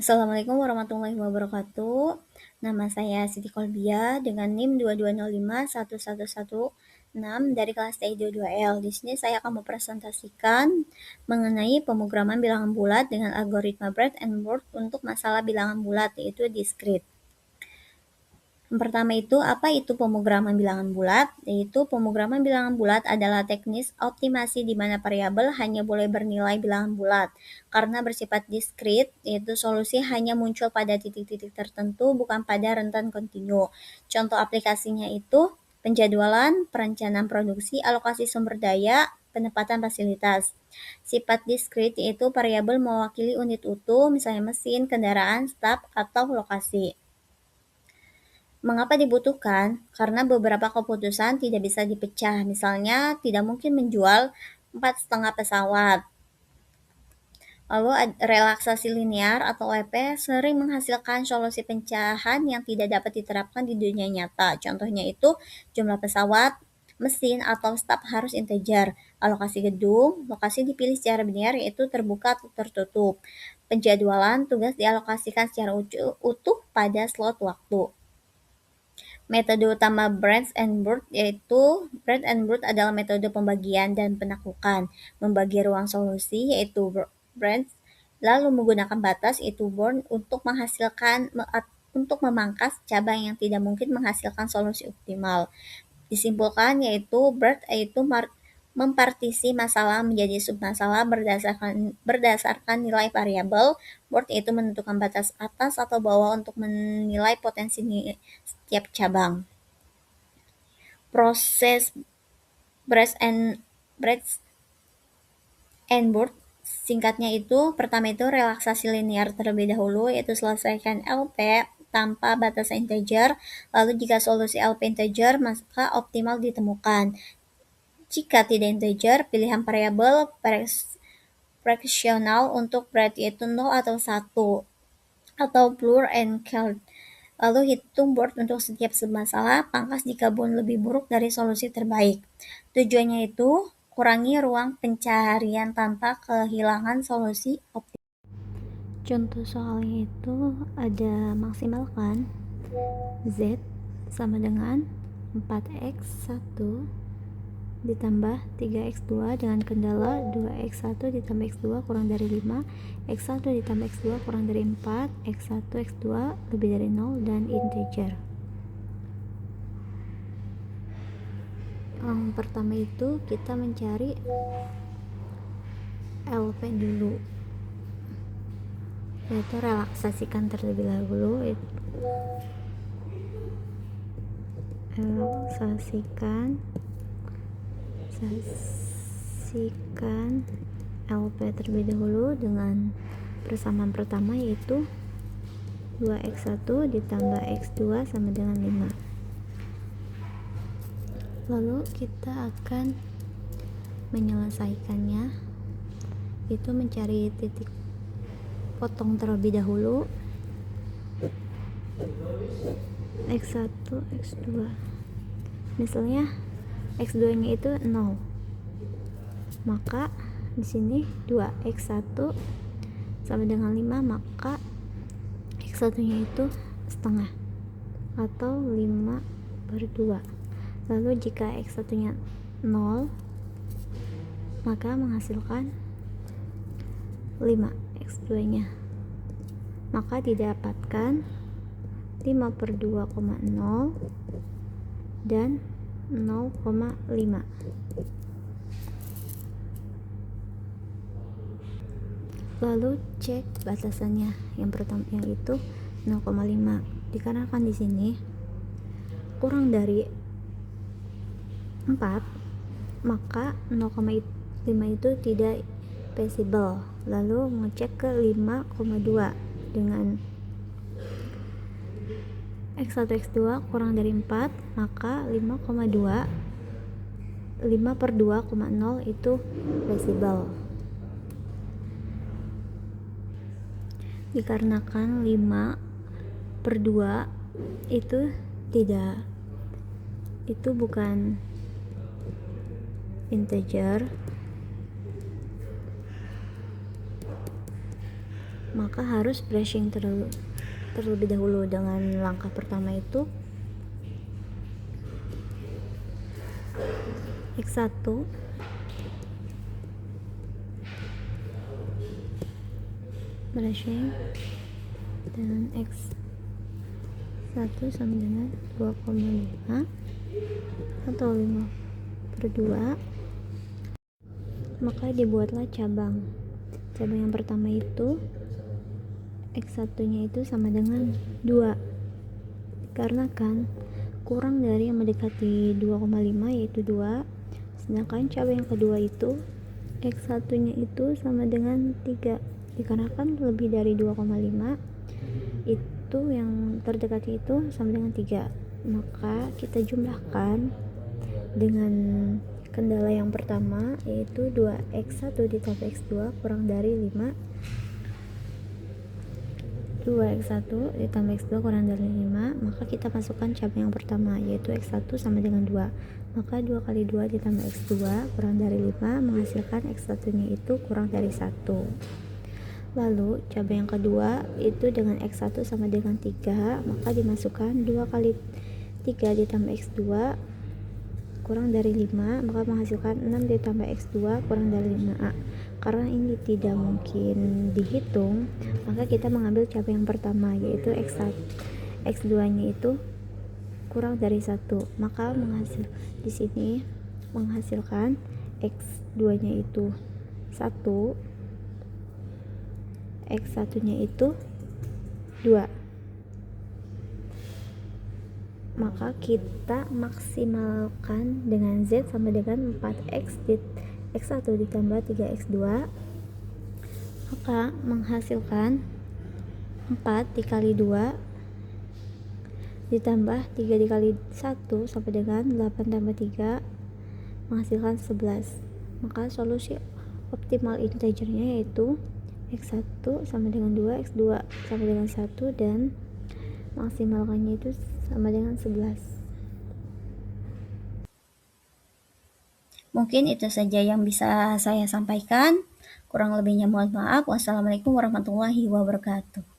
Assalamualaikum warahmatullahi wabarakatuh. Nama saya Siti Kolbia dengan NIM 22051116 dari kelas TI22L. Di sini saya akan mempresentasikan mengenai pemrograman bilangan bulat dengan algoritma breadth and birth untuk masalah bilangan bulat, yaitu discrete. Yang pertama itu, apa itu pemrograman bilangan bulat? Yaitu pemrograman bilangan bulat adalah teknis optimasi di mana variabel hanya boleh bernilai bilangan bulat. Karena bersifat diskrit, yaitu solusi hanya muncul pada titik-titik tertentu, bukan pada rentan kontinu. Contoh aplikasinya itu penjadwalan, perencanaan produksi, alokasi sumber daya, penempatan fasilitas. Sifat diskrit yaitu variabel mewakili unit utuh, misalnya mesin, kendaraan, staf, atau lokasi. Mengapa dibutuhkan? Karena beberapa keputusan tidak bisa dipecah, misalnya tidak mungkin menjual 4,5 pesawat. Lalu relaksasi linear atau OP sering menghasilkan solusi pecahan yang tidak dapat diterapkan di dunia nyata. Contohnya itu jumlah pesawat, mesin, atau staf harus integer. Alokasi gedung, lokasi dipilih secara linear yaitu terbuka atau tertutup. Penjadwalan, tugas dialokasikan secara utuh pada slot waktu. Metode utama Branch and Bird yaitu Branch and Bird adalah metode pembagian dan penaklukan. Membagi ruang solusi yaitu branch, lalu menggunakan batas yaitu bound untuk memangkas cabang yang tidak mungkin menghasilkan solusi optimal. Disimpulkan yaitu Bird yaitu mempartisi masalah menjadi submasalah berdasarkan nilai variabel. Board yaitu menentukan batas atas atau bawah untuk menilai potensi setiap cabang. Proses breadth and birth singkatnya itu, pertama itu relaksasi linear terlebih dahulu, yaitu selesaikan LP tanpa batas integer. Lalu jika solusi LP integer, maka optimal ditemukan. Jika tidak integer, pilihan variabel fractional untuk breadth yaitu 0 atau 1 atau blur and count. Lalu hitung board untuk setiap submasalah, pangkas jika bound lebih buruk dari solusi terbaik. Tujuannya itu kurangi ruang pencaharian tanpa kehilangan solusi optimal. Contoh soalnya itu ada maksimalkan Z sama dengan 4x1 ditambah 3x2 dengan kendala 2x1 ditambah x2 kurang dari 5, x1 ditambah x2 kurang dari 4, x1 x2 lebih dari 0 dan integer. Yang pertama itu kita mencari LP dulu, yaitu relaksasikan terlebih dahulu, relaksasikan LP terlebih dahulu dengan persamaan pertama yaitu 2x1 ditambah x2 sama dengan 5. Lalu kita akan menyelesaikannya, itu mencari titik potong terlebih dahulu x1 x2. Misalnya x2 nya itu 0, maka di sini 2x1 sama dengan 5, maka x1 nya itu setengah atau 5/2. Lalu jika x1 nya 0, maka menghasilkan 5 x2 nya, maka didapatkan 5/2,0 dan 0,5. Lalu cek batasannya. Yang pertama yang itu 0,5. Dikarenakan di sini kurang dari 4, maka 0,5 itu tidak feasible. Lalu ngecek ke 5,2 dengan x1 x2 kurang dari 4, maka 5,2 5/2,0 itu feasible. Dikarenakan 5/2 itu tidak, itu bukan integer, maka harus brushing terlebih dahulu. Dengan langkah pertama itu X1 brushing dan X1 sama dengan 2,5 atau 5/2, maka dibuatlah cabang yang pertama itu X1 nya itu sama dengan 2, karena kan kurang dari yang mendekati 2,5 yaitu 2, sedangkan cabang yang kedua itu X1 nya itu sama dengan 3, dikarenakan lebih dari 2,5 itu yang terdekat itu sama dengan 3, maka kita jumlahkan dengan kendala yang pertama yaitu 2x1 ditambah x2 kurang dari 5, 2x1 ditambah x2 kurang dari 5, maka kita masukkan cabang yang pertama yaitu x1 sama dengan 2, maka 2 kali 2 ditambah x2 kurang dari 5 menghasilkan x1 nya itu kurang dari 1. Lalu cabang yang kedua itu dengan x1 sama dengan 3, maka dimasukkan 2 kali 3 ditambah x2 kurang dari 5, maka menghasilkan 6 ditambah x2 kurang dari 5. Karena ini tidak mungkin dihitung, maka kita mengambil cabang yang pertama yaitu x2 nya itu kurang dari 1, maka di sini menghasilkan x2 nya itu 1, x1 nya itu 2, maka kita maksimalkan dengan Z sama dengan 4x x1 ditambah 3x2, maka menghasilkan 4 dikali 2 ditambah 3 dikali 1 sama dengan 8 tambah 3 menghasilkan 11, maka solusi optimal integernya yaitu x1 sama dengan 2, x2 sama dengan 1, dan maksimalkannya itu sama dengan 11. Mungkin itu saja yang bisa saya sampaikan. Kurang lebihnya mohon maaf. Wassalamualaikum warahmatullahi wabarakatuh.